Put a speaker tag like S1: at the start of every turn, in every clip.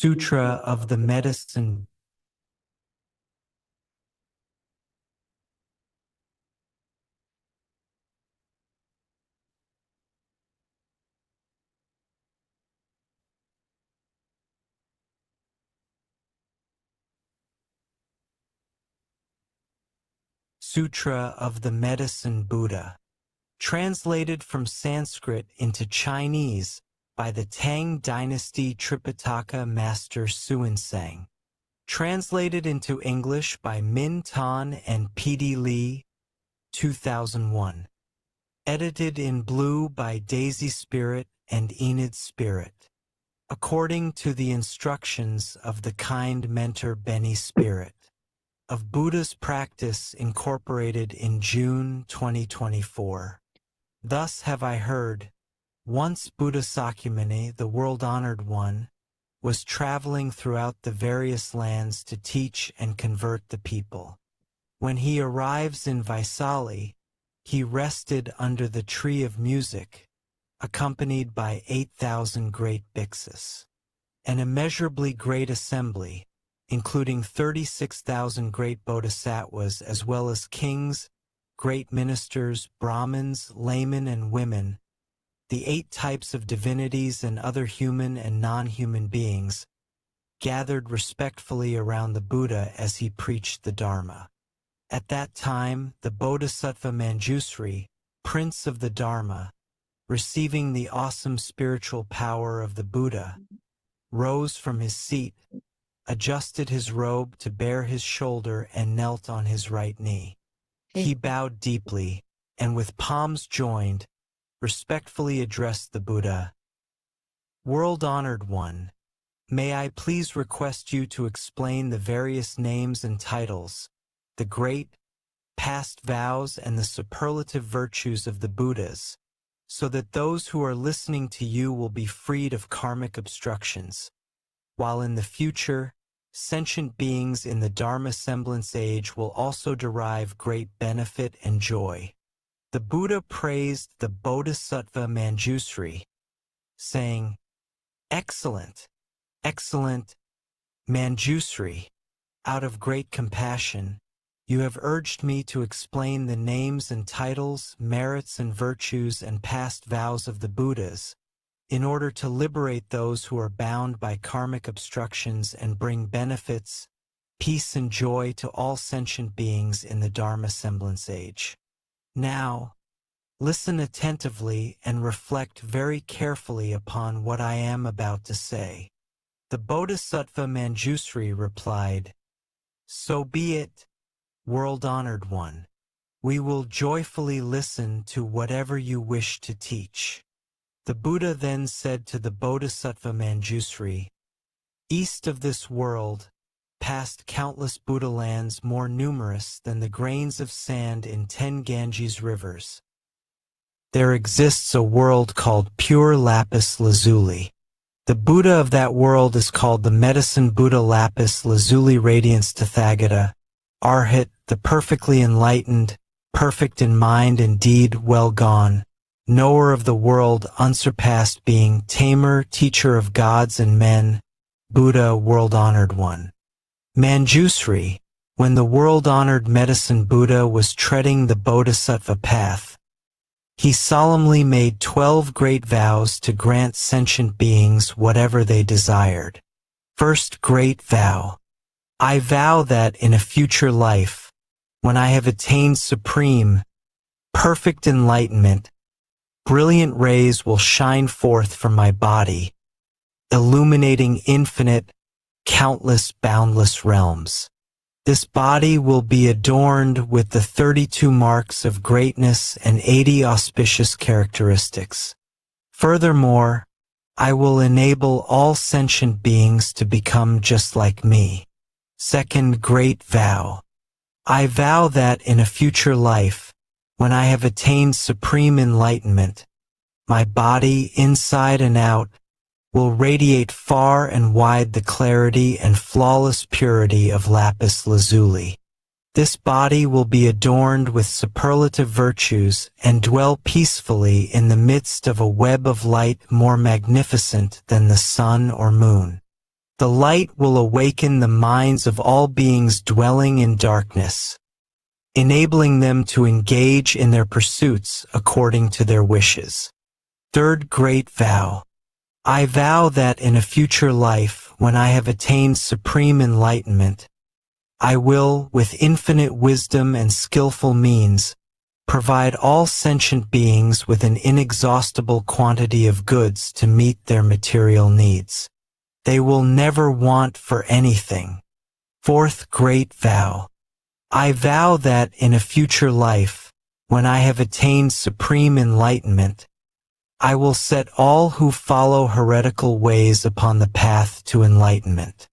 S1: Sutra of the Medicine Sutra of the Medicine Buddha, translated from Sanskrit into Chinese by the Tang Dynasty Tripitaka Master Xuanzang, translated into English by Min Tan and P.D. Lee, 2001, edited in blue by Daisy Spirit and Enid Spirit, according to the instructions of the kind mentor Benny Spirit, of Buddha's Practice Incorporated in June 2024. Thus have I heard, once Buddha Sakyamuni, the world-honored one, was traveling throughout the various lands to teach and convert the people. When he arrives in Vaisali, he rested under the tree of music, accompanied by 8,000 great bhiksus. An immeasurably great assembly, including 36,000 great bodhisattvas as well as kings, great ministers, Brahmins, laymen, and women, the 8 types of divinities and other human and non-human beings, gathered respectfully around the Buddha as he preached the Dharma. At that time, the Bodhisattva Manjusri, Prince of the Dharma, receiving the awesome spiritual power of the Buddha, rose from his seat, adjusted his robe to bare his shoulder and knelt on his right knee. He bowed deeply, and with palms joined, respectfully addressed the Buddha. World-honored one, may I please request you to explain the various names and titles, the great, past vows and the superlative virtues of the Buddhas, so that those who are listening to you will be freed of karmic obstructions, while in the future, sentient beings in the Dharma semblance age will also derive great benefit and joy. The Buddha praised the Bodhisattva Manjusri, saying, "Excellent, excellent Manjusri, out of great compassion, you have urged me to explain the names and titles, merits and virtues and past vows of the Buddhas, in order to liberate those who are bound by karmic obstructions and bring benefits, peace and joy to all sentient beings in the Dharma semblance age. Now, listen attentively and reflect very carefully upon what I am about to say." The Bodhisattva Manjusri replied, "So be it, world-honored one. We will joyfully listen to whatever you wish to teach." The Buddha then said to the Bodhisattva Manjusri, "East of this world, past countless Buddha lands more numerous than the grains of sand in 10 Ganges rivers, there exists a world called pure lapis lazuli. The Buddha of that world is called the Medicine Buddha Lapis Lazuli Radiance Tathagata, Arhat, the perfectly enlightened, perfect in mind and deed, well gone, knower of the world, unsurpassed being, tamer, teacher of gods and men, Buddha, world-honored one." Manjusri, when the world-honored Medicine Buddha was treading the Bodhisattva path, he solemnly made 12 great vows to grant sentient beings whatever they desired. First great vow: I vow that in a future life, when I have attained supreme, perfect enlightenment, brilliant rays will shine forth from my body, illuminating infinite, countless, boundless realms. This body will be adorned with the 32 marks of greatness and 80 auspicious characteristics. Furthermore, I will enable all sentient beings to become just like me. Second great vow: I vow that in a future life, when I have attained supreme enlightenment, my body, inside and out, will radiate far and wide the clarity and flawless purity of lapis lazuli. This body will be adorned with superlative virtues and dwell peacefully in the midst of a web of light more magnificent than the sun or moon. The light will awaken the minds of all beings dwelling in darkness, enabling them to engage in their pursuits according to their wishes. Third Great Vow. I vow that in a future life, when I have attained supreme enlightenment, I will, with infinite wisdom and skillful means, provide all sentient beings with an inexhaustible quantity of goods to meet their material needs. They will never want for anything. Fourth Great Vow. I vow that in a future life, when I have attained supreme enlightenment, I will set all who follow heretical ways upon the path to enlightenment.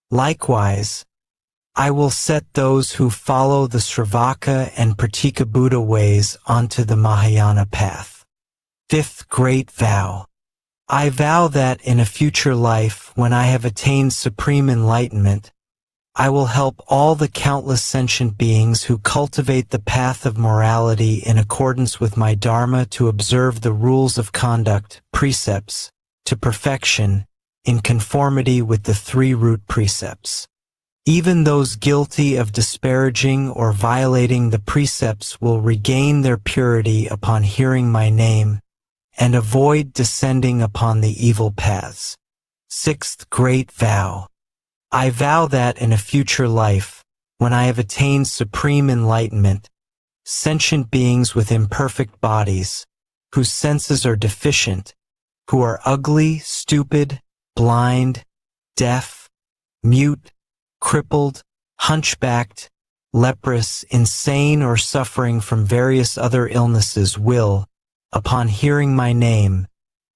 S1: Likewise, I will set those who follow the Sravaka and Pratika Buddha ways onto the Mahayana path. Fifth Great Vow. I vow that in a future life, when I have attained supreme enlightenment, I will help all the countless sentient beings who cultivate the path of morality in accordance with my Dharma to observe the rules of conduct, precepts, to perfection, in conformity with the three root precepts. Even those guilty of disparaging or violating the precepts will regain their purity upon hearing my name, and avoid descending upon the evil paths. Sixth Great Vow. I vow that in a future life, when I have attained supreme enlightenment, sentient beings with imperfect bodies, whose senses are deficient, who are ugly, stupid, blind, deaf, mute, crippled, hunchbacked, leprous, insane, or suffering from various other illnesses will, upon hearing my name,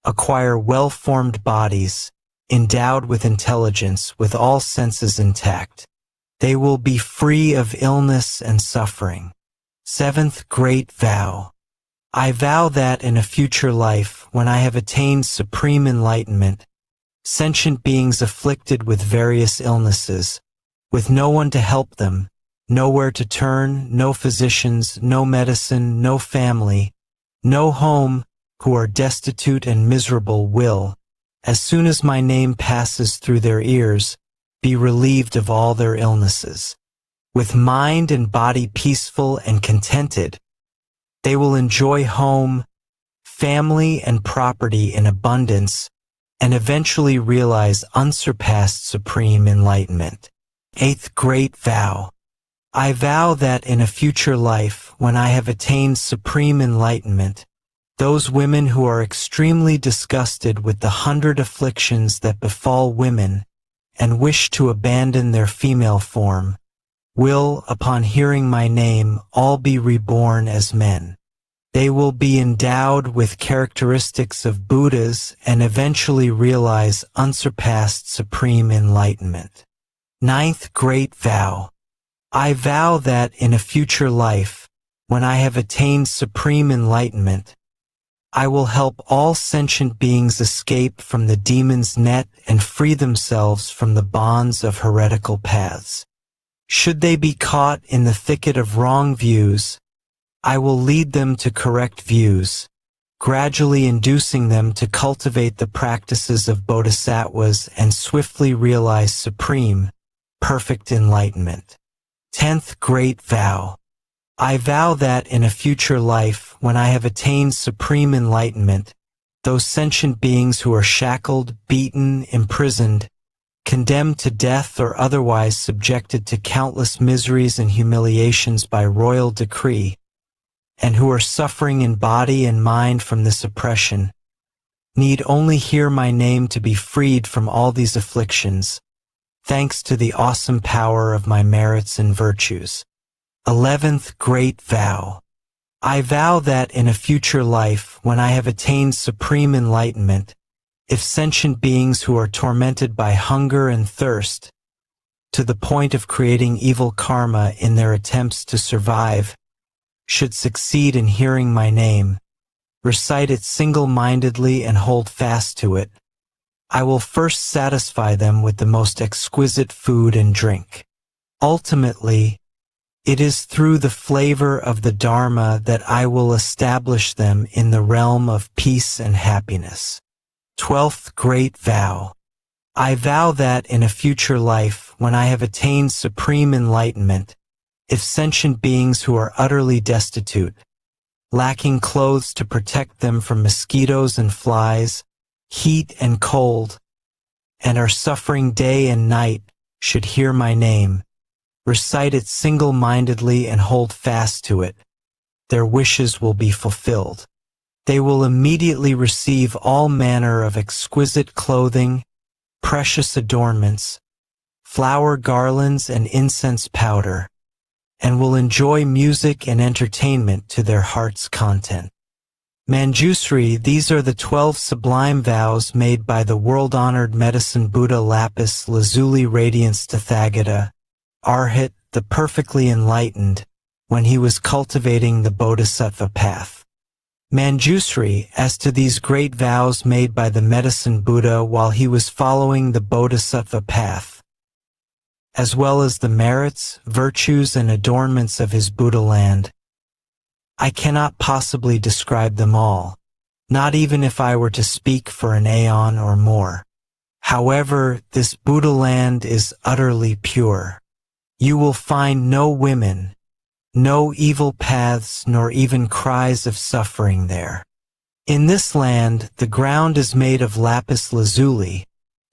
S1: acquire well-formed bodies, endowed with intelligence, with all senses intact. They will be free of illness and suffering. Seventh Great Vow. I vow that in a future life, when I have attained supreme enlightenment, sentient beings afflicted with various illnesses, with no one to help them, nowhere to turn, no physicians, no medicine, no family, no home, who are destitute and miserable will, as soon as my name passes through their ears, be relieved of all their illnesses. With mind and body peaceful and contented, they will enjoy home, family, and property in abundance, and eventually realize unsurpassed supreme enlightenment. Eighth Great Vow. I vow that in a future life, when I have attained supreme enlightenment, those women who are extremely disgusted with the 100 afflictions that befall women and wish to abandon their female form, will, upon hearing my name, all be reborn as men. They will be endowed with characteristics of Buddhas and eventually realize unsurpassed supreme enlightenment. Ninth Great Vow. I vow that in a future life, when I have attained supreme enlightenment, I will help all sentient beings escape from the demon's net and free themselves from the bonds of heretical paths. Should they be caught in the thicket of wrong views, I will lead them to correct views, gradually inducing them to cultivate the practices of Bodhisattvas and swiftly realize supreme, perfect enlightenment. 10th Great Vow. I vow that in a future life, when I have attained supreme enlightenment, those sentient beings who are shackled, beaten, imprisoned, condemned to death or otherwise subjected to countless miseries and humiliations by royal decree, and who are suffering in body and mind from this oppression, need only hear my name to be freed from all these afflictions, thanks to the awesome power of my merits and virtues. 11th Great Vow. I vow that in a future life, when I have attained supreme enlightenment, if sentient beings who are tormented by hunger and thirst, to the point of creating evil karma in their attempts to survive, should succeed in hearing my name, recite it single-mindedly and hold fast to it, I will first satisfy them with the most exquisite food and drink. Ultimately, it is through the flavor of the Dharma that I will establish them in the realm of peace and happiness. 12th Great Vow. I vow that in a future life, when I have attained supreme enlightenment, if sentient beings who are utterly destitute, lacking clothes to protect them from mosquitoes and flies, heat and cold, and are suffering day and night, should hear my name, recite it single-mindedly and hold fast to it, their wishes will be fulfilled. They will immediately receive all manner of exquisite clothing, precious adornments, flower garlands and incense powder, and will enjoy music and entertainment to their heart's content. Manjusri, these are the 12 sublime vows made by the world-honored medicine Buddha Lapis Lazuli Radiance Tathagata, Arhat, the perfectly enlightened, when he was cultivating the Bodhisattva path. Manjusri, as to these great vows made by the medicine Buddha while he was following the Bodhisattva path, as well as the merits, virtues, and adornments of his Buddha land, I cannot possibly describe them all, not even if I were to speak for an aeon or more. However, this Buddha land is utterly pure. You will find no women, no evil paths, nor even cries of suffering there. In this land, the ground is made of lapis lazuli,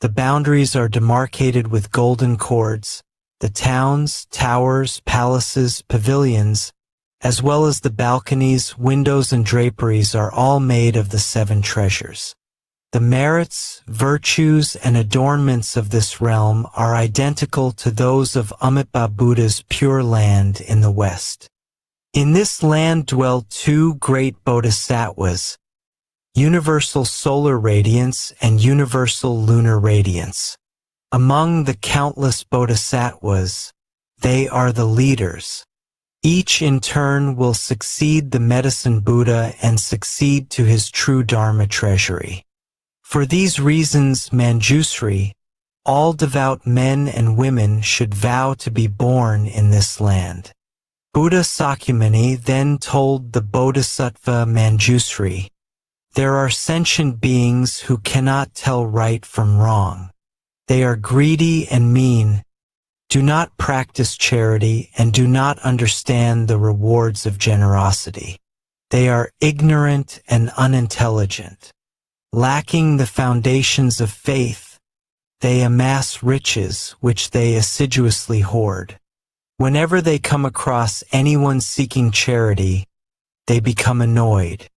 S1: the boundaries are demarcated with golden cords, the towns, towers, palaces, pavilions, as well as the balconies, windows, and draperies are all made of the 7 treasures. The merits, virtues, and adornments of this realm are identical to those of Amitabha Buddha's pure land in the West. In this land dwell 2 great Bodhisattvas, universal solar radiance and universal lunar radiance. Among the countless Bodhisattvas, they are the leaders. Each in turn will succeed the medicine Buddha and succeed to his true Dharma treasury. For these reasons, Manjusri, all devout men and women should vow to be born in this land. Buddha Sakyamuni then told the Bodhisattva Manjusri, there are sentient beings who cannot tell right from wrong. They are greedy and mean, do not practice charity, and do not understand the rewards of generosity. They are ignorant and unintelligent. Lacking the foundations of faith, they amass riches which they assiduously hoard. Whenever they come across anyone seeking charity, they become annoyed.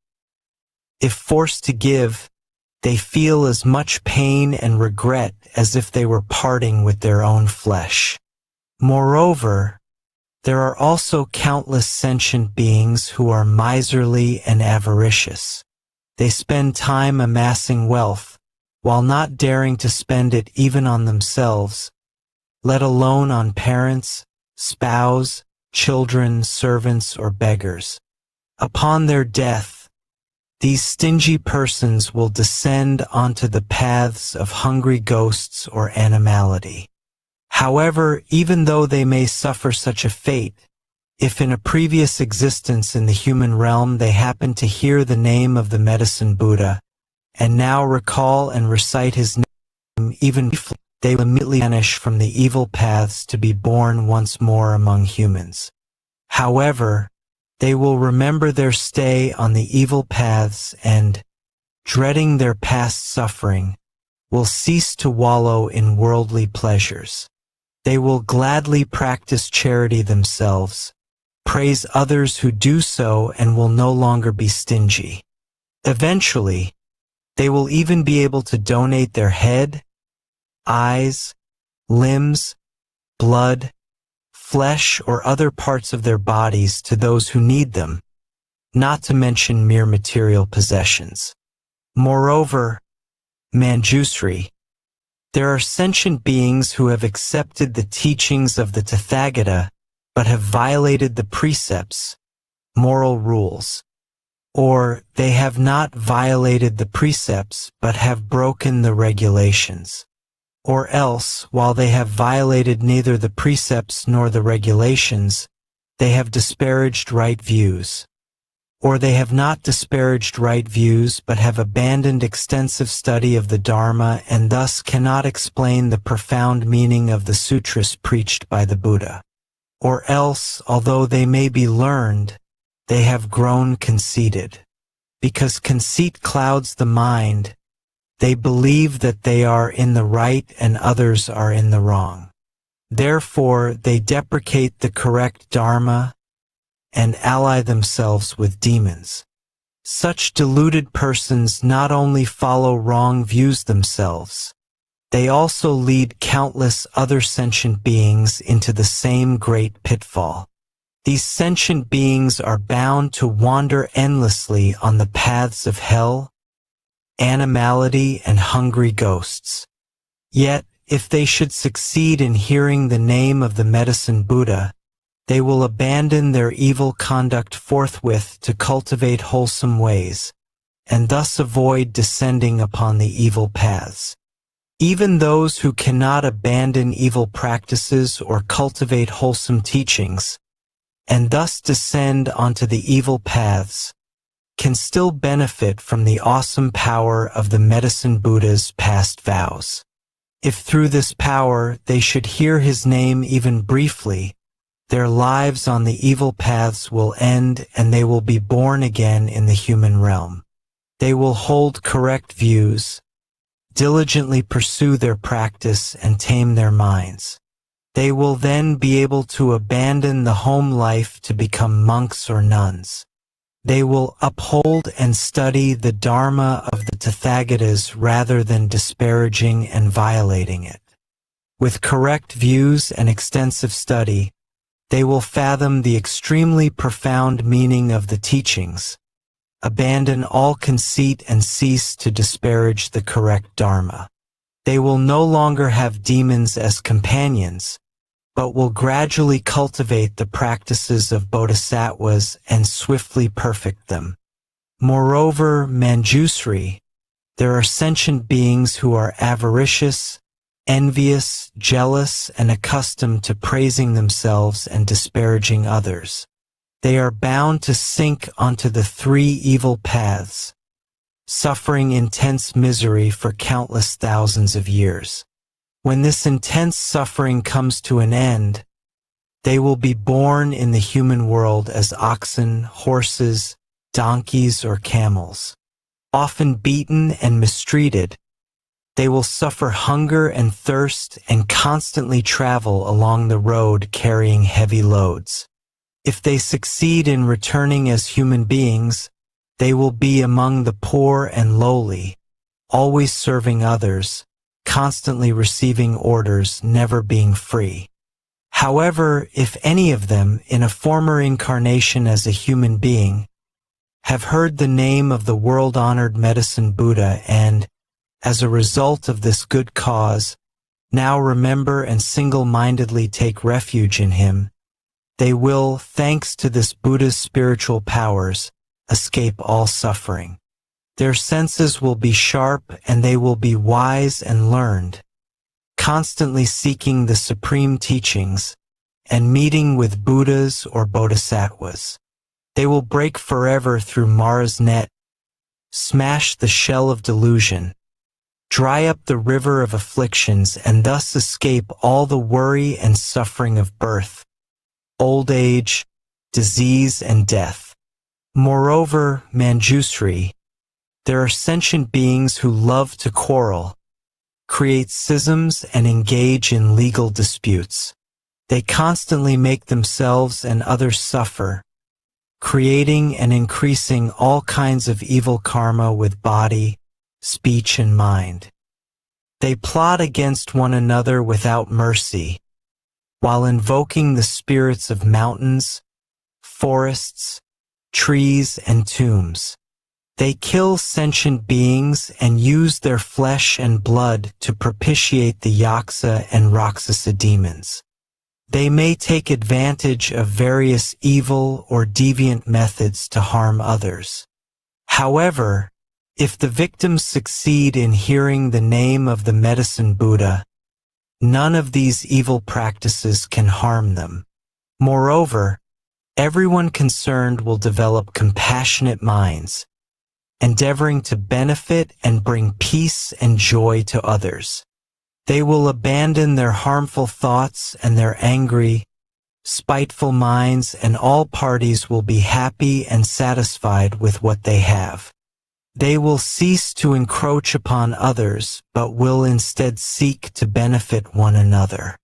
S1: If forced to give, they feel as much pain and regret as if they were parting with their own flesh. Moreover, there are also countless sentient beings who are miserly and avaricious. They spend time amassing wealth, while not daring to spend it even on themselves, let alone on parents, spouse, children, servants, or beggars. Upon their death, these stingy persons will descend onto the paths of hungry ghosts or animality. However, even though they may suffer such a fate, if in a previous existence in the human realm they happen to hear the name of the medicine Buddha, and now recall and recite his name even briefly, they will immediately vanish from the evil paths to be born once more among humans. However, they will remember their stay on the evil paths and, dreading their past suffering, will cease to wallow in worldly pleasures. They will gladly practice charity themselves, praise others who do so, and will no longer be stingy. Eventually, they will even be able to donate their head, eyes, limbs, blood, flesh, or other parts of their bodies to those who need them, not to mention mere material possessions. Moreover, Manjusri, there are sentient beings who have accepted the teachings of the Tathagata but have violated the precepts, moral rules, or they have not violated the precepts but have broken the regulations, or else, while they have violated neither the precepts nor the regulations, they have disparaged right views, or they have not disparaged right views but have abandoned extensive study of the Dharma and thus cannot explain the profound meaning of the sutras preached by the Buddha. Or else, although they may be learned, they have grown conceited. Because conceit clouds the mind, they believe that they are in the right and others are in the wrong. Therefore, they deprecate the correct Dharma and ally themselves with demons. Such deluded persons not only follow wrong views themselves, they also lead countless other sentient beings into the same great pitfall. These sentient beings are bound to wander endlessly on the paths of hell, animality, and hungry ghosts. Yet, if they should succeed in hearing the name of the Medicine Buddha, they will abandon their evil conduct forthwith to cultivate wholesome ways, and thus avoid descending upon the evil paths. Even those who cannot abandon evil practices or cultivate wholesome teachings, and thus descend onto the evil paths, can still benefit from the awesome power of the Medicine Buddha's past vows. If through this power they should hear his name even briefly, their lives on the evil paths will end and they will be born again in the human realm. They will hold correct views, diligently pursue their practice and tame their minds. They will then be able to abandon the home life to become monks or nuns. They will uphold and study the Dharma of the Tathagatas rather than disparaging and violating it. With correct views and extensive study, they will fathom the extremely profound meaning of the teachings, abandon all conceit and cease to disparage the correct Dharma. They will no longer have demons as companions, but will gradually cultivate the practices of Bodhisattvas and swiftly perfect them. Moreover, Manjusri, there are sentient beings who are avaricious, envious, jealous, and accustomed to praising themselves and disparaging others. They are bound to sink onto the three evil paths, suffering intense misery for countless thousands of years. When this intense suffering comes to an end, they will be born in the human world as oxen, horses, donkeys, or camels. Often beaten and mistreated, they will suffer hunger and thirst and constantly travel along the road carrying heavy loads. If they succeed in returning as human beings, they will be among the poor and lowly, always serving others, constantly receiving orders, never being free. However, if any of them, in a former incarnation as a human being, have heard the name of the world-honored Medicine Buddha and, as a result of this good cause, now remember and single-mindedly take refuge in him, they will, thanks to this Buddha's spiritual powers, escape all suffering. Their senses will be sharp and they will be wise and learned, constantly seeking the supreme teachings and meeting with Buddhas or Bodhisattvas. They will break forever through Mara's net, smash the shell of delusion, dry up the river of afflictions, and thus escape all the worry and suffering of birth, old age, disease, and death. Moreover, Manjusri, there are sentient beings who love to quarrel, create schisms, and engage in legal disputes. They constantly make themselves and others suffer, creating and increasing all kinds of evil karma with body, speech, and mind. They plot against one another without mercy, while invoking the spirits of mountains, forests, trees, and tombs. They kill sentient beings and use their flesh and blood to propitiate the Yaksa and Rakshasa demons. They may take advantage of various evil or deviant methods to harm others. However, if the victims succeed in hearing the name of the Medicine Buddha, none of these evil practices can harm them. Moreover, Everyone concerned will develop compassionate minds, endeavoring to benefit and bring peace and joy to others. They will abandon their harmful thoughts and their angry, spiteful minds, and all parties will be happy and satisfied with what they have. They will cease to encroach upon others, but will instead seek to benefit one another.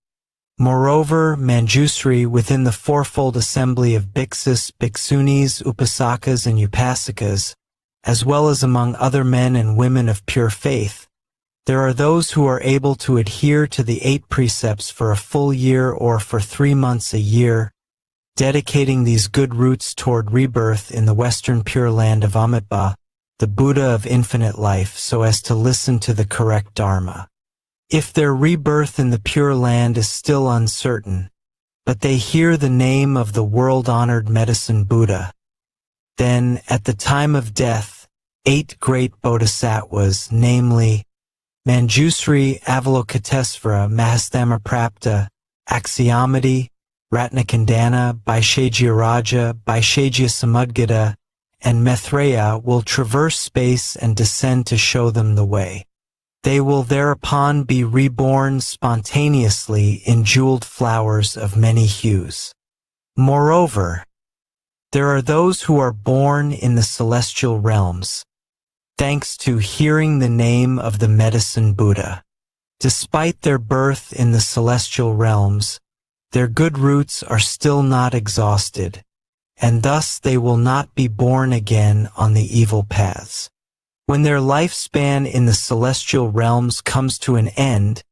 S1: Moreover, Manjusri within the fourfold assembly of bhiksus, bhiksunis, upasakas, and upasikas, as well as among other men and women of pure faith, there are those who are able to adhere to the 8 precepts for a full year or for 3 months a year, dedicating these good roots toward rebirth in the Western Pure Land of Amitabha, the Buddha of infinite life, so as to listen to the correct Dharma. If their rebirth in the Pure Land is still uncertain, but they hear the name of the world-honored Medicine Buddha, then, at the time of death, 8 great Bodhisattvas, namely Manjusri, Avalokitesvara, Mahasthamaprapta, Axiomedes, Ratnakandana, Vaishajyaraja, Vaishajya and Maitreya will traverse space and descend to show them the way. They will thereupon be reborn spontaneously in jeweled flowers of many hues. Moreover, there are those who are born in the celestial realms, thanks to hearing the name of the Medicine Buddha. Despite their birth in the celestial realms, their good roots are still not exhausted, and thus they will not be born again on the evil paths. When their lifespan in the celestial realms comes to an end,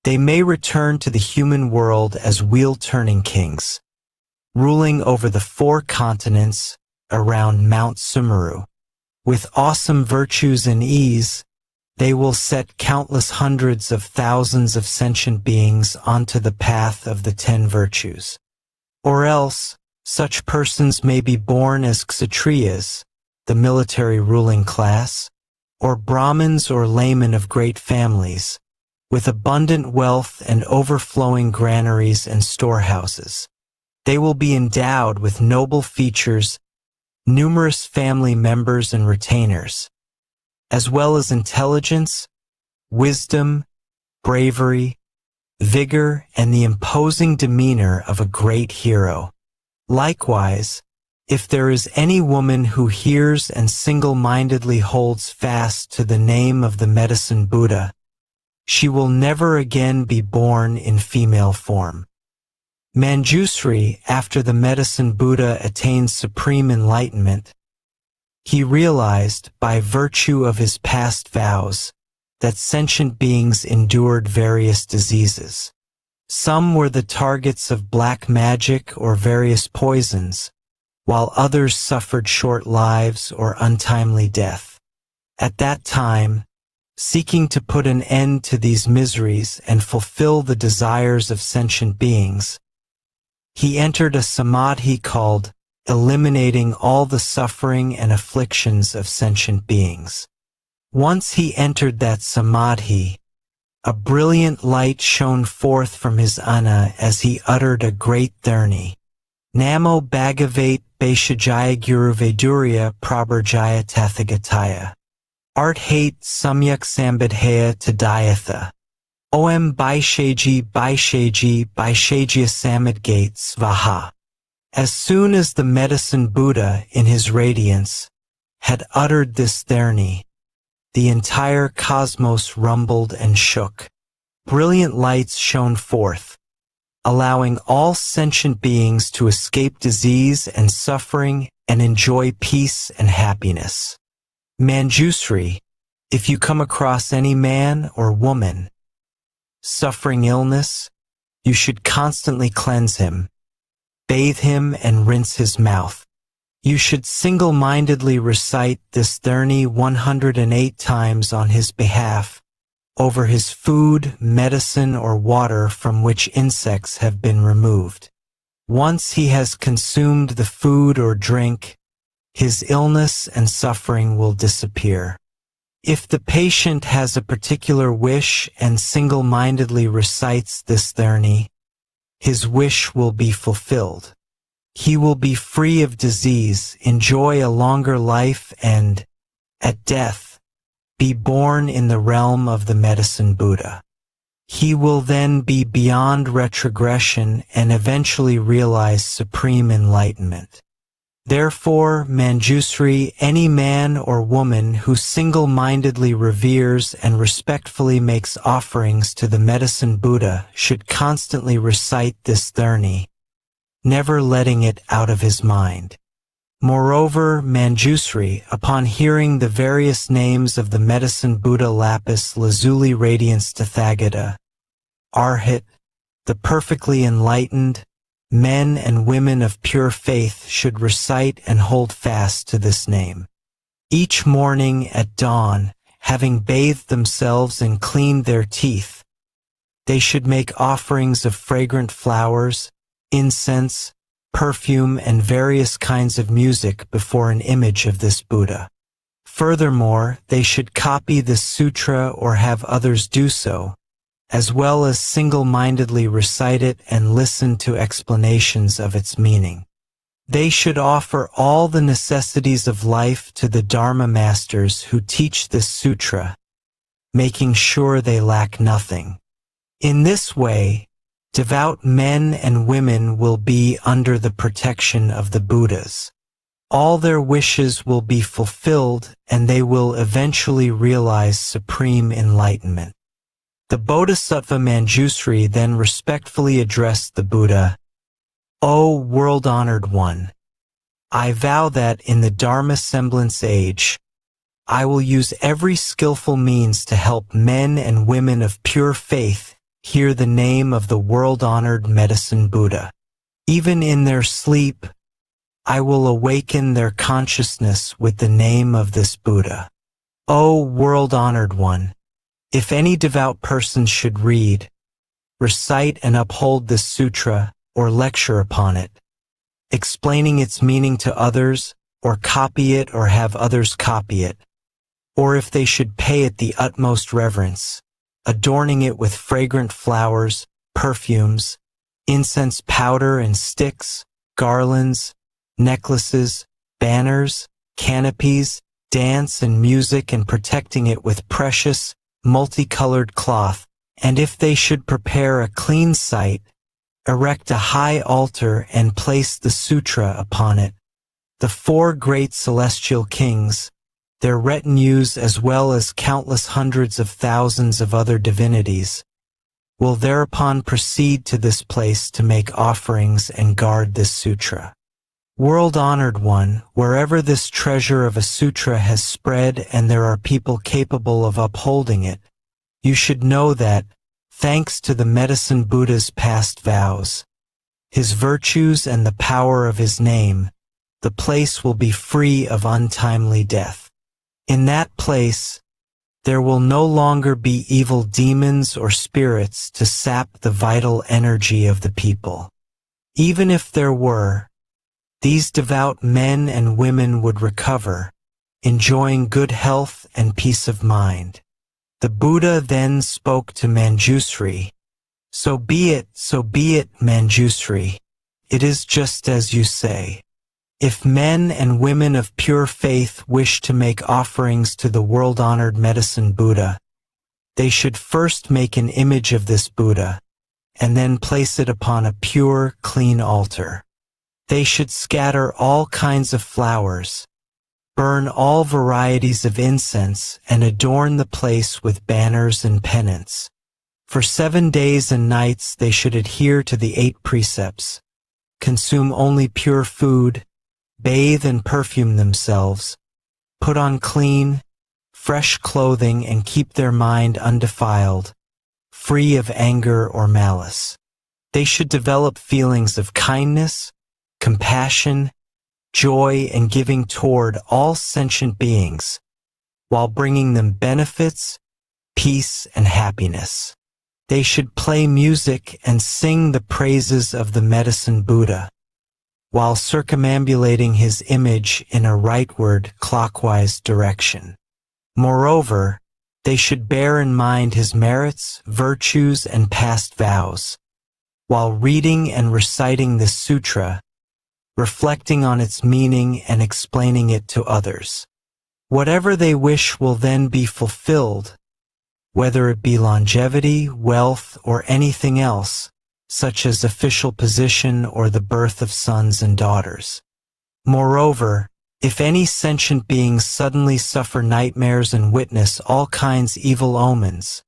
S1: they may return to the human world as wheel-turning kings, ruling over the 4 continents around Mount Sumeru. With awesome virtues and ease, they will set countless hundreds of thousands of sentient beings onto the path of the 10 virtues. Or else, such persons may be born as Kshatriyas, the military ruling class, or Brahmins or laymen of great families, with abundant wealth and overflowing granaries and storehouses. They will be endowed with noble features, numerous family members and retainers, as well as intelligence, wisdom, bravery, vigor, and the imposing demeanor of a great hero. Likewise, if there is any woman who hears and single-mindedly holds fast to the name of the Medicine Buddha, she will never again be born in female form. Manjusri, after the Medicine Buddha attained Supreme Enlightenment, he realized, by virtue of his past vows, that sentient beings endured various diseases. Some were the targets of black magic or various poisons, while others suffered short lives or untimely death. At that time, seeking to put an end to these miseries and fulfill the desires of sentient beings, he entered a samadhi called eliminating all the suffering and afflictions of sentient beings. Once he entered that samadhi, a brilliant light shone forth from his ana as he uttered a great dharani. Namo Bhagavate Vaishajaya Guru Vedurya Prabharjaya Tathagataya. Art hate Samyak Sambadhaya Tadayatha. Om Baishaji Baishaji Baishajya Samadgate Svaha. As soon as the Medicine Buddha, in his radiance, had uttered this dharani, the entire cosmos rumbled and shook. Brilliant lights shone forth, allowing all sentient beings to escape disease and suffering and enjoy peace and happiness. Manjusri, if you come across any man or woman suffering illness, you should constantly cleanse him, bathe him, and rinse his mouth. You should single-mindedly recite this dharani 108 times on his behalf, over his food, medicine, or water from which insects have been removed. Once he has consumed the food or drink, his illness and suffering will disappear. If the patient has a particular wish and single-mindedly recites this dharani, his wish will be fulfilled. he will be free of disease, enjoy a longer life, and, at death, be born in the realm of the Medicine Buddha. He will then be beyond retrogression and eventually realize supreme enlightenment. Therefore, Manjusri, any man or woman who single-mindedly reveres and respectfully makes offerings to the Medicine Buddha should constantly recite this dharni, never letting it out of his mind. Moreover, Manjusri, upon hearing the various names of the Medicine Buddha lapis lazuli radiance Tathagata, Arhat, the perfectly enlightened, men and women of pure faith should recite and hold fast to this name. Each morning at dawn, having bathed themselves and cleaned their teeth, they should make offerings of fragrant flowers, incense, perfume, and various kinds of music before an image of this Buddha. Furthermore, they should copy this sutra or have others do so, as well as single-mindedly recite it and listen to explanations of its meaning. They should offer all the necessities of life to the Dharma masters who teach this sutra, making sure they lack nothing. In this way, devout men and women will be under the protection of the Buddhas. All their wishes will be fulfilled and they will eventually realize supreme enlightenment. The Bodhisattva Manjusri then respectfully addressed the Buddha, "O world-honored one, I vow that in the Dharma semblance age, I will use every skillful means to help men and women of pure faith hear the name of the world-honored Medicine Buddha. Even in their sleep, I will awaken their consciousness with the name of this Buddha. O world-honored one, if any devout person should read, recite and uphold this sutra or lecture upon it, explaining its meaning to others, or copy it or have others copy it, or if they should pay it the utmost reverence, adorning it with fragrant flowers, perfumes, incense powder and sticks, garlands, necklaces, banners, canopies, dance and music, and protecting it with precious, multicolored cloth, and if they should prepare a clean site, erect a high altar and place the sutra upon it, the 4 great celestial kings, their retinues as well as countless hundreds of thousands of other divinities, will thereupon proceed to this place to make offerings and guard this sutra. World-honored one, wherever this treasure of a sutra has spread and there are people capable of upholding it, you should know that, thanks to the Medicine Buddha's past vows, his virtues and the power of his name, the place will be free of untimely death. In that place, there will no longer be evil demons or spirits to sap the vital energy of the people. Even if there were, these devout men and women would recover, enjoying good health and peace of mind. The Buddha then spoke to Manjusri, so be it, Manjusri. It is just as you say. If men and women of pure faith wish to make offerings to the world-honored Medicine Buddha, they should first make an image of this Buddha, and then place it upon a pure, clean altar. They should scatter all kinds of flowers, burn all varieties of incense, and adorn the place with banners and pennants. For 7 days and nights they should adhere to the 8 precepts, consume only pure food, bathe and perfume themselves, put on clean, fresh clothing, and keep their mind undefiled, free of anger or malice. They should develop feelings of kindness, compassion, joy, and giving toward all sentient beings, while bringing them benefits, peace, and happiness. They should play music and sing the praises of the Medicine Buddha, while circumambulating his image in a rightward, clockwise direction. Moreover, they should bear in mind his merits, virtues, and past vows, while reading and reciting this sutra, reflecting on its meaning and explaining it to others. Whatever they wish will then be fulfilled, whether it be longevity, wealth, or anything else, such as official position or the birth of sons and daughters. Moreover, if any sentient beings suddenly suffer nightmares and witness all kinds evil omens,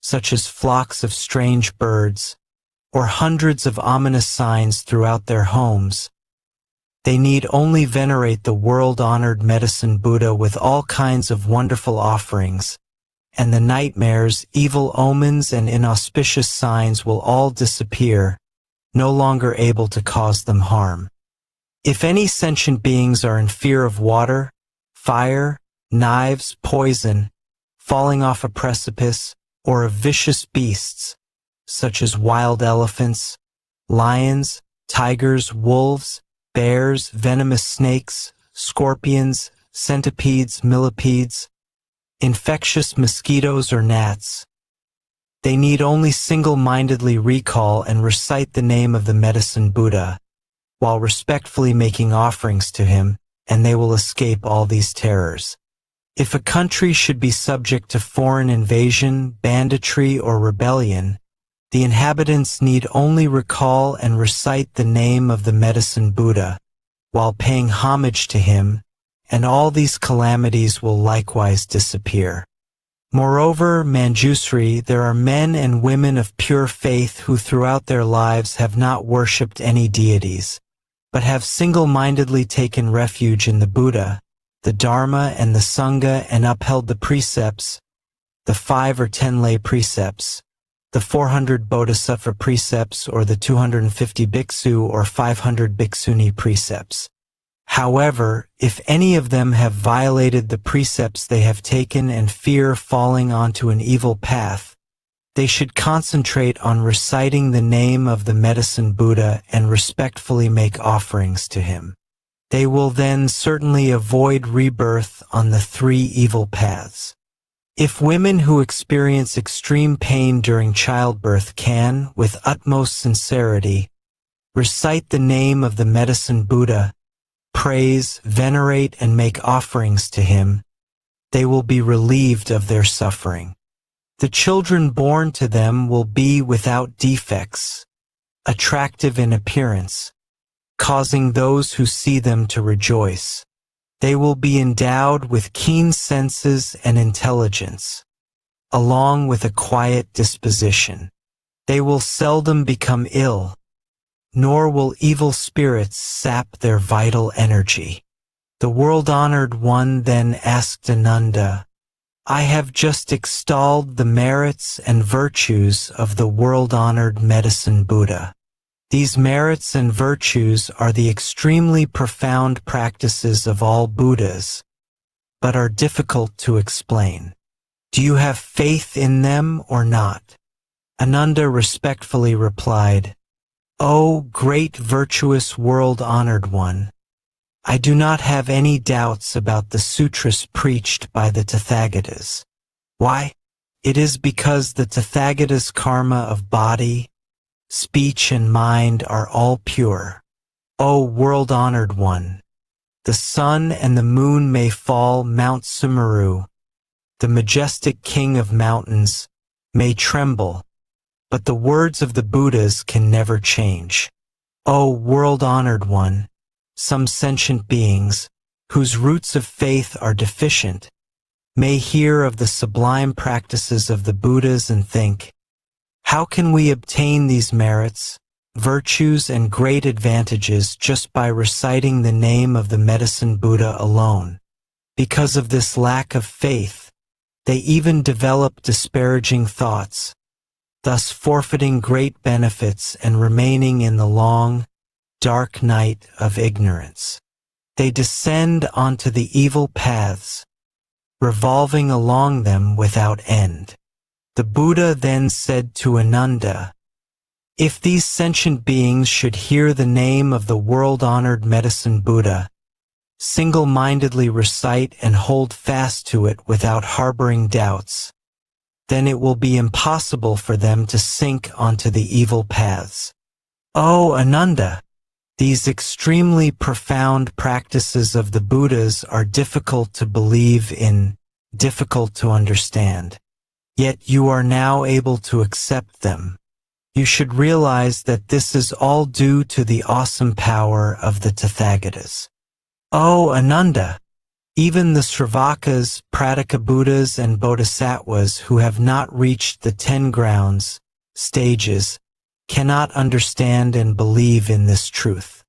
S1: such as flocks of strange birds, or hundreds of ominous signs throughout their homes, they need only venerate the world-honored Medicine Buddha with all kinds of wonderful offerings, and the nightmares, evil omens, and inauspicious signs will all disappear, no longer able to cause them harm. If any sentient beings are in fear of water, fire, knives, poison, falling off a precipice, or of vicious beasts, such as wild elephants, lions, tigers, wolves, bears, venomous snakes, scorpions, centipedes, millipedes, infectious mosquitoes or gnats, they need only single-mindedly recall and recite the name of the Medicine Buddha, while respectfully making offerings to him, and they will escape all these terrors. If a country should be subject to foreign invasion, banditry, or rebellion, the inhabitants need only recall and recite the name of the Medicine Buddha, while paying homage to him, and all these calamities will likewise disappear. Moreover, Manjusri, there are men and women of pure faith who throughout their lives have not worshipped any deities, but have single-mindedly taken refuge in the Buddha, the Dharma, and the Sangha, and upheld the precepts, the 5 or 10 lay precepts, the 400 Bodhisattva precepts, or the 250 bhiksu or 500 bhikshuni precepts. However, if any of them have violated the precepts they have taken and fear falling onto an evil path, they should concentrate on reciting the name of the Medicine Buddha and respectfully make offerings to him. They will then certainly avoid rebirth on the 3 evil paths. If women who experience extreme pain during childbirth can, with utmost sincerity, recite the name of the Medicine Buddha, praise, venerate, and make offerings to him, they will be relieved of their suffering. The children born to them will be without defects, attractive in appearance, causing those who see them to rejoice. They will be endowed with keen senses and intelligence, along with a quiet disposition. They will seldom become ill, nor will evil spirits sap their vital energy. The world-honored one then asked Ananda, I have just extolled the merits and virtues of the world-honored Medicine Buddha. These merits and virtues are the extremely profound practices of all Buddhas, but are difficult to explain. Do you have faith in them or not? Ananda respectfully replied, O great virtuous world-honored one, I do not have any doubts about the sutras preached by the Tathagatas. Why? It is because the Tathagatas' karma of body, speech, and mind are all pure. O world-honored one, the sun and the moon may fall, Mount Sumeru, the majestic king of mountains, may tremble, but the words of the Buddhas can never change. O world-honored one, some sentient beings, whose roots of faith are deficient, may hear of the sublime practices of the Buddhas and think, how can we obtain these merits, virtues, and great advantages just by reciting the name of the Medicine Buddha alone? Because of this lack of faith, they even develop disparaging thoughts, thus forfeiting great benefits and remaining in the long, dark night of ignorance. They descend onto the evil paths, revolving along them without end. The Buddha then said to Ananda, if these sentient beings should hear the name of the world-honored Medicine Buddha, single-mindedly recite and hold fast to it without harboring doubts, then it will be impossible for them to sink onto the evil paths. O Ananda, These extremely profound practices of the Buddhas are difficult to believe in, difficult to understand. Yet you are now able to accept them. You should realize that this is all due to the awesome power of the Tathagatas. O Ananda! Even the Sravakas, Prataka Buddhas, and Bodhisattvas who have not reached the 10 grounds, stages, cannot understand and believe in this truth.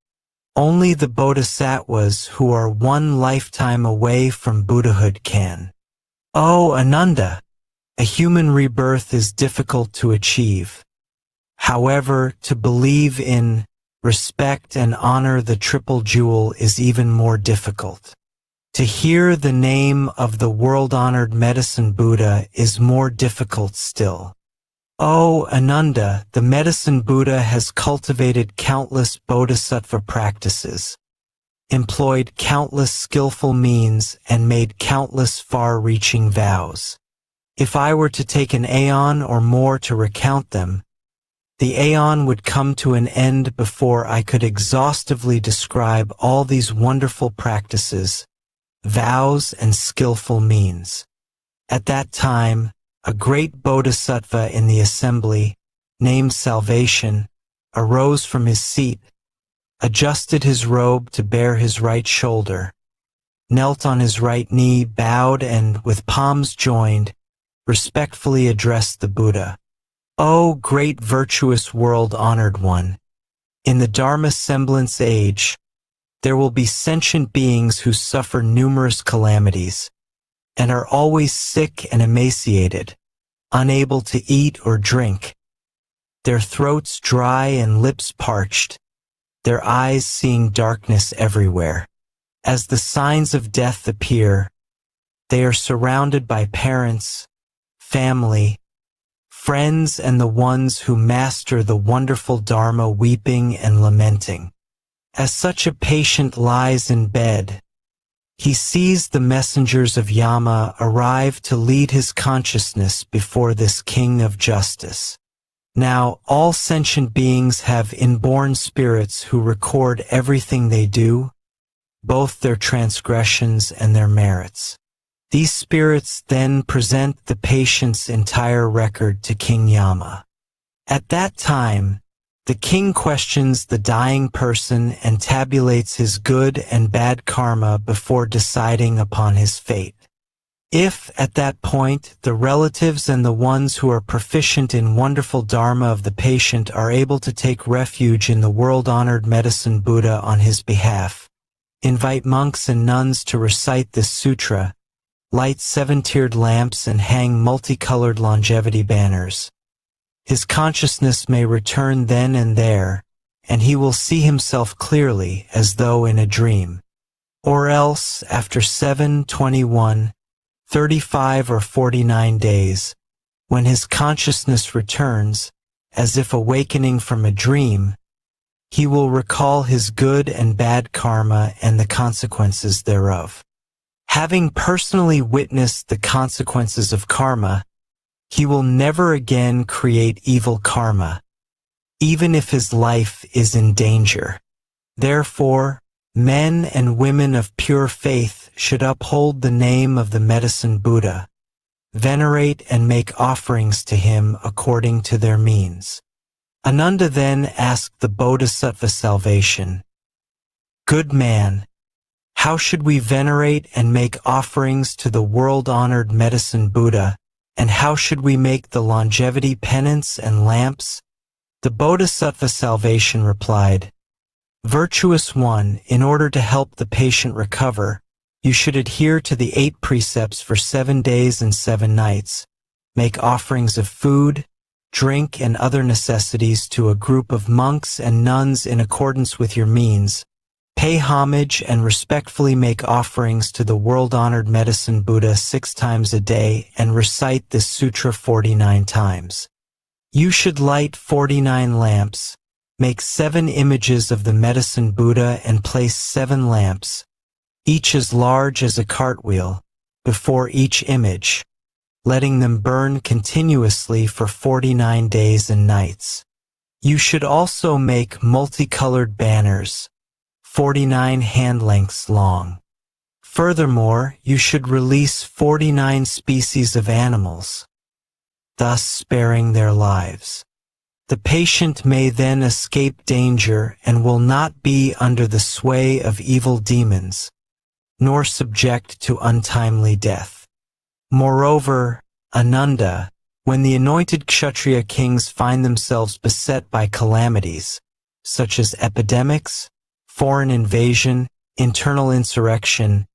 S1: Only the Bodhisattvas who are one lifetime away from Buddhahood can. O Ananda! A human rebirth is difficult to achieve. However, to believe in, respect, and honor the Triple Jewel is even more difficult. To hear the name of the world-honored Medicine Buddha is more difficult still. O Ananda, the Medicine Buddha has cultivated countless bodhisattva practices, employed countless skillful means, and made countless far-reaching vows. If I were to take an aeon or more to recount them, the aeon would come to an end before I could exhaustively describe all these wonderful practices, vows, and skillful means. At that time, a great bodhisattva in the assembly, named Salvation, arose from his seat, adjusted his robe to bare his right shoulder, knelt on his right knee, bowed, and, with palms joined, respectfully addressed the Buddha. O great virtuous world-honored one! In the Dharma semblance age, there will be sentient beings who suffer numerous calamities, and are always sick and emaciated, unable to eat or drink, their throats dry and lips parched, their eyes seeing darkness everywhere. As the signs of death appear, they are surrounded by parents, family, friends, and the ones who master the wonderful Dharma weeping and lamenting. As such a patient lies in bed, he sees the messengers of Yama arrive to lead his consciousness before this king of justice. Now, all sentient beings have inborn spirits who record everything they do, both their transgressions and their merits. These spirits then present the patient's entire record to King Yama. At that time, the king questions the dying person and tabulates his good and bad karma before deciding upon his fate. If, at that point, the relatives and the ones who are proficient in wonderful dharma of the patient are able to take refuge in the world-honored Medicine Buddha on his behalf, invite monks and nuns to recite this sutra, light 7-tiered lamps, and hang multicolored longevity banners, his consciousness may return then and there, and he will see himself clearly as though in a dream. Or else, after 7, 21, 35, or 49 days, when his consciousness returns, as if awakening from a dream, he will recall his good and bad karma and the consequences thereof. Having personally witnessed the consequences of karma, he will never again create evil karma, even if his life is in danger. Therefore, men and women of pure faith should uphold the name of the Medicine Buddha, venerate and make offerings to him according to their means. Ananda then asked the Bodhisattva Salvation, "Good man, how should we venerate and make offerings to the world-honored Medicine Buddha, and how should we make the longevity penance and lamps?" The Bodhisattva Salvation replied, "Virtuous one, in order to help the patient recover, you should adhere to the 8 precepts for 7 days and 7 nights, make offerings of food, drink, and other necessities to a group of monks and nuns in accordance with your means, pay homage and respectfully make offerings to the world-honored Medicine Buddha 6 times a day and recite this sutra 49 times. You should light 49 lamps, make 7 images of the Medicine Buddha and place 7 lamps, each as large as a cartwheel, before each image, letting them burn continuously for 49 days and nights. You should also make multicolored banners, 49 hand lengths long. Furthermore, you should release 49 species of animals, thus sparing their lives. The patient may then escape danger and will not be under the sway of evil demons, nor subject to untimely death. Moreover, Ananda, when the anointed Kshatriya kings find themselves beset by calamities, such as epidemics, foreign invasion, internal insurrection,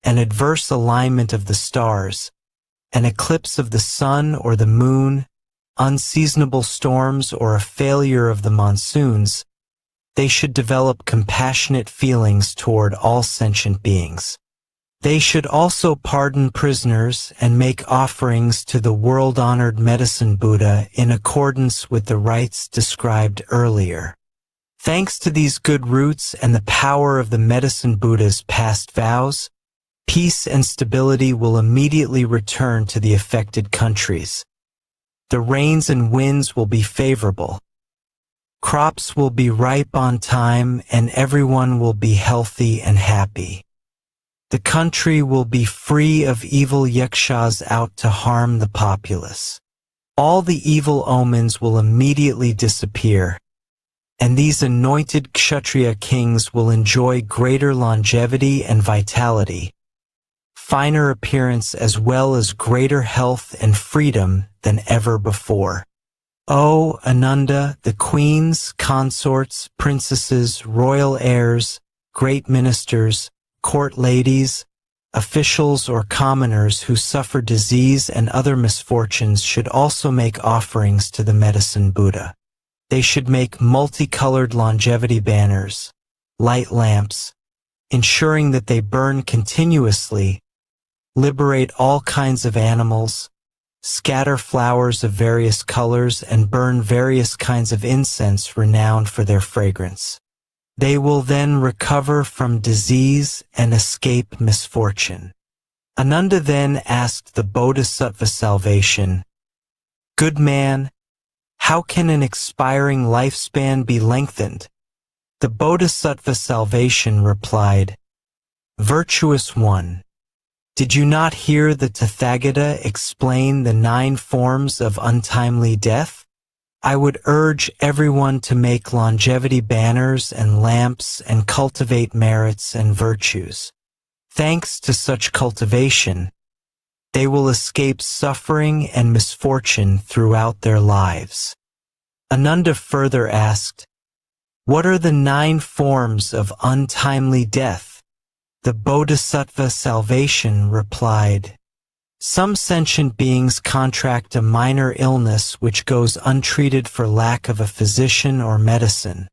S1: an adverse alignment of the stars, an eclipse of the sun or the moon, unseasonable storms, or a failure of the monsoons, they should develop compassionate feelings toward all sentient beings. They should also pardon prisoners and make offerings to the world-honored Medicine Buddha in accordance with the rites described earlier. Thanks to these good roots and the power of the Medicine Buddha's past vows, peace and stability will immediately return to the affected countries. The rains and winds will be favorable. Crops will be ripe on time and everyone will be healthy and happy. The country will be free of evil yakshas out to harm the populace. All the evil omens will immediately disappear, and these anointed Kshatriya kings will enjoy greater longevity and vitality, finer appearance as well as greater health and freedom than ever before. O Ananda, the queens, consorts, princesses, royal heirs, great ministers, court ladies, officials or commoners who suffer disease and other misfortunes should also make offerings to the Medicine Buddha. They should make multicolored longevity banners, light lamps, ensuring that they burn continuously, liberate all kinds of animals, scatter flowers of various colors, and burn various kinds of incense renowned for their fragrance. They will then recover from disease and escape misfortune. Ananda then asked the Bodhisattva salvation, "Good man, how can an expiring lifespan be lengthened?" The Bodhisattva salvation replied, "Virtuous one, did you not hear the Tathagata explain the 9 forms of untimely death? I would urge everyone to make longevity banners and lamps and cultivate merits and virtues. Thanks to such cultivation, they will escape suffering and misfortune throughout their lives." Ananda further asked, "What are the 9 forms of untimely death?" The Bodhisattva salvation replied, "Some sentient beings contract a minor illness which goes untreated for lack of a physician or medicine.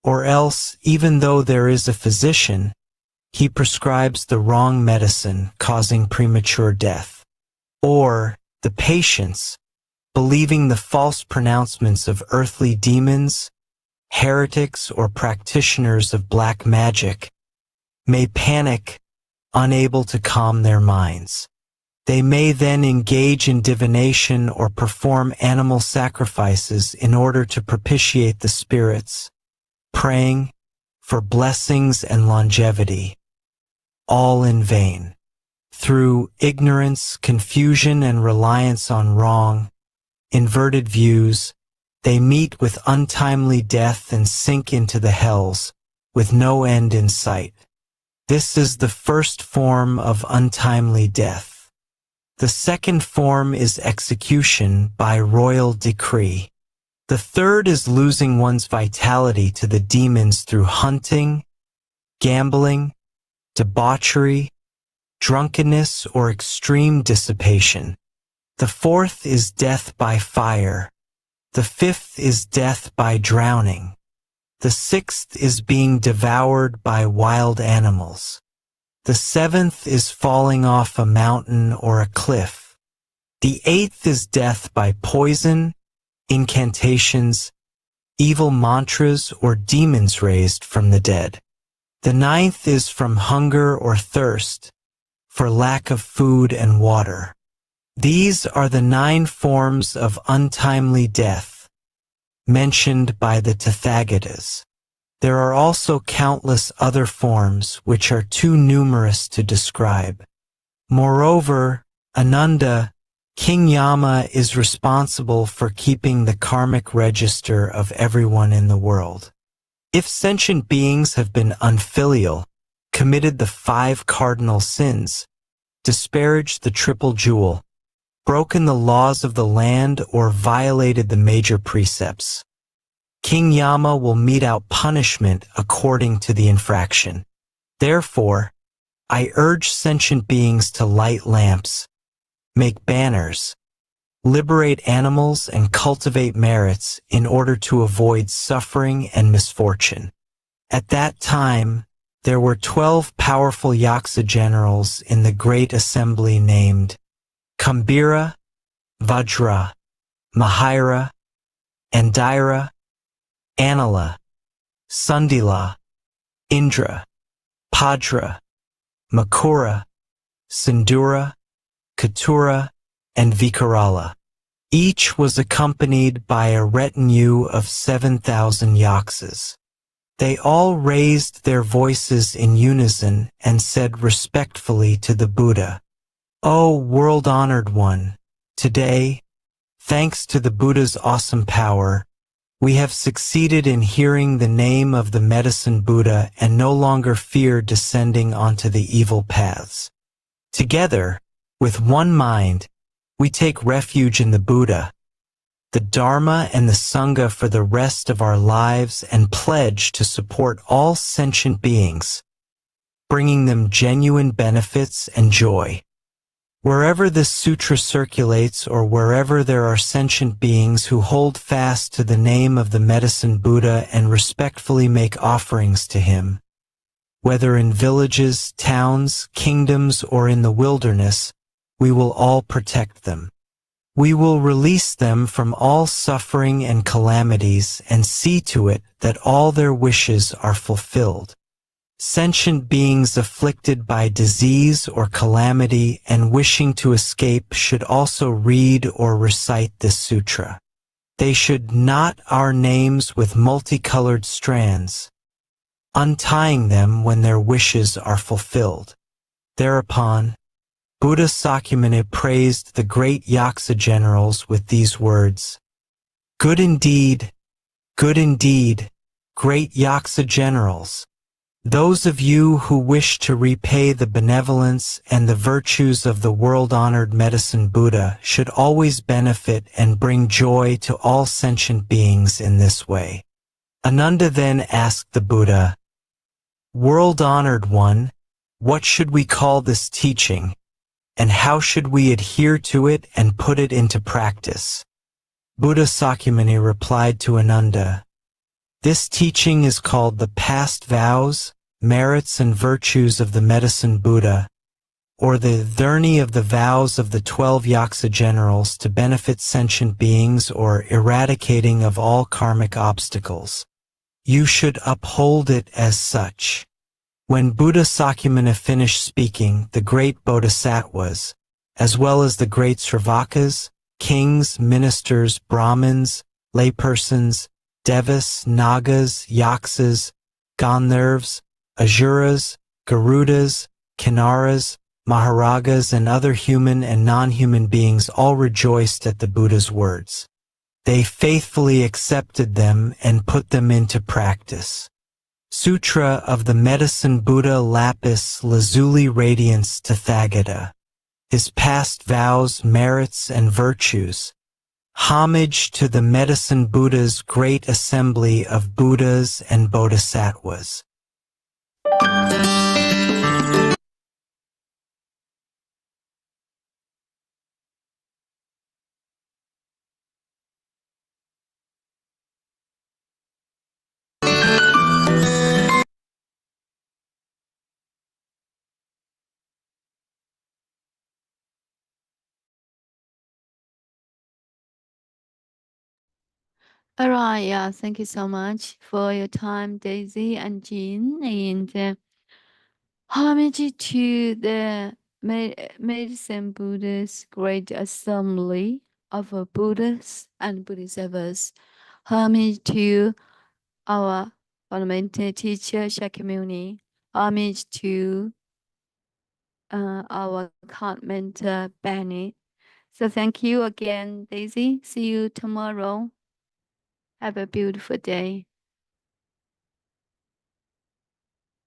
S1: Or else, even though there is a physician, he prescribes the wrong medicine, causing premature death. Or, the patients, believing the false pronouncements of earthly demons, heretics, or practitioners of black magic, may panic, unable to calm their minds. They may then engage in divination or perform animal sacrifices in order to propitiate the spirits, praying for blessings and longevity, all in vain. Through ignorance, confusion, and reliance on wrong, inverted views, they meet with untimely death and sink into the hells, with no end in sight. This is the first form of untimely death. The second form is execution by royal decree. The third is losing one's vitality to the demons through hunting, gambling, debauchery, drunkenness, or extreme dissipation. The fourth is death by fire. The fifth is death by drowning. The sixth is being devoured by wild animals. The seventh is falling off a mountain or a cliff. The eighth is death by poison, incantations, evil mantras, or demons raised from the dead. The ninth is from hunger or thirst, for lack of food and water. These are the 9 forms of untimely death. mentioned by the Tathagatas. There are also countless other forms which are too numerous to describe. Moreover, Ananda, King Yama is responsible for keeping the karmic register of everyone in the world. If sentient beings have been unfilial, committed the 5 cardinal sins, disparaged the triple jewel, broken the laws of the land, or violated the major precepts, King Yama will mete out punishment according to the infraction. Therefore, I urge sentient beings to light lamps, make banners, liberate animals, and cultivate merits in order to avoid suffering and misfortune. At that time, there were 12 powerful Yaksa generals in the great assembly named Kambira, Vajra, Mahira, Andira, Anila, Sundila, Indra, Padra, Makura, Sindura, Katura, and Vikarala. Each was accompanied by a retinue of 7,000 yaksas. They all raised their voices in unison and said respectfully to the Buddha, "O world-honored one, today, thanks to the Buddha's awesome power, we have succeeded in hearing the name of the Medicine Buddha and no longer fear descending onto the evil paths. Together, with one mind, we take refuge in the Buddha, the Dharma, and the Sangha for the rest of our lives and pledge to support all sentient beings, bringing them genuine benefits and joy. Wherever this sutra circulates or wherever there are sentient beings who hold fast to the name of the Medicine Buddha and respectfully make offerings to him, whether in villages, towns, kingdoms, or in the wilderness, we will all protect them. We will release them from all suffering and calamities and see to it that all their wishes are fulfilled. Sentient beings afflicted by disease or calamity and wishing to escape should also read or recite this sutra. They should knot our names with multicolored strands, untying them when their wishes are fulfilled." Thereupon, Buddha Sakyamuni praised the great Yaksa generals with these words, good indeed, great Yaksa generals. Those of you who wish to repay the benevolence and the virtues of the world-honored Medicine Buddha should always benefit and bring joy to all sentient beings in this way." Ananda then asked the Buddha, "World-honored one, what should we call this teaching, and how should we adhere to it and put it into practice?" Buddha Sakyamuni replied to Ananda, "This teaching is called the past vows, merits, and virtues of the Medicine Buddha, or the Dharni of the vows of the 12 Yaksa generals to benefit sentient beings or eradicating of all karmic obstacles. You should uphold it as such." When Buddha Sakyamuni finished speaking, the great Bodhisattvas, as well as the great Sravakas, kings, ministers, Brahmins, laypersons, Devas, Nagas, Yaksas, Gandharvas, Asuras, Garudas, Kinnaras, Maharagas, and other human and non-human beings all rejoiced at the Buddha's words. They faithfully accepted them and put them into practice. Sutra of the Medicine Buddha Lapis Lazuli Radiance Tathagata. His past vows, merits, and virtues. Homage to the Medicine Buddha's great assembly of Buddhas and Bodhisattvas.
S2: All right, yeah, thank you so much for your time, Daisy and Jean, and homage to the Medicine Buddha's great assembly of Buddhas and Bodhisattvas. Homage to our fundamental teacher, Shakyamuni. Homage to our account mentor, Benny. So thank you again, Daisy. See you tomorrow. Have a beautiful day.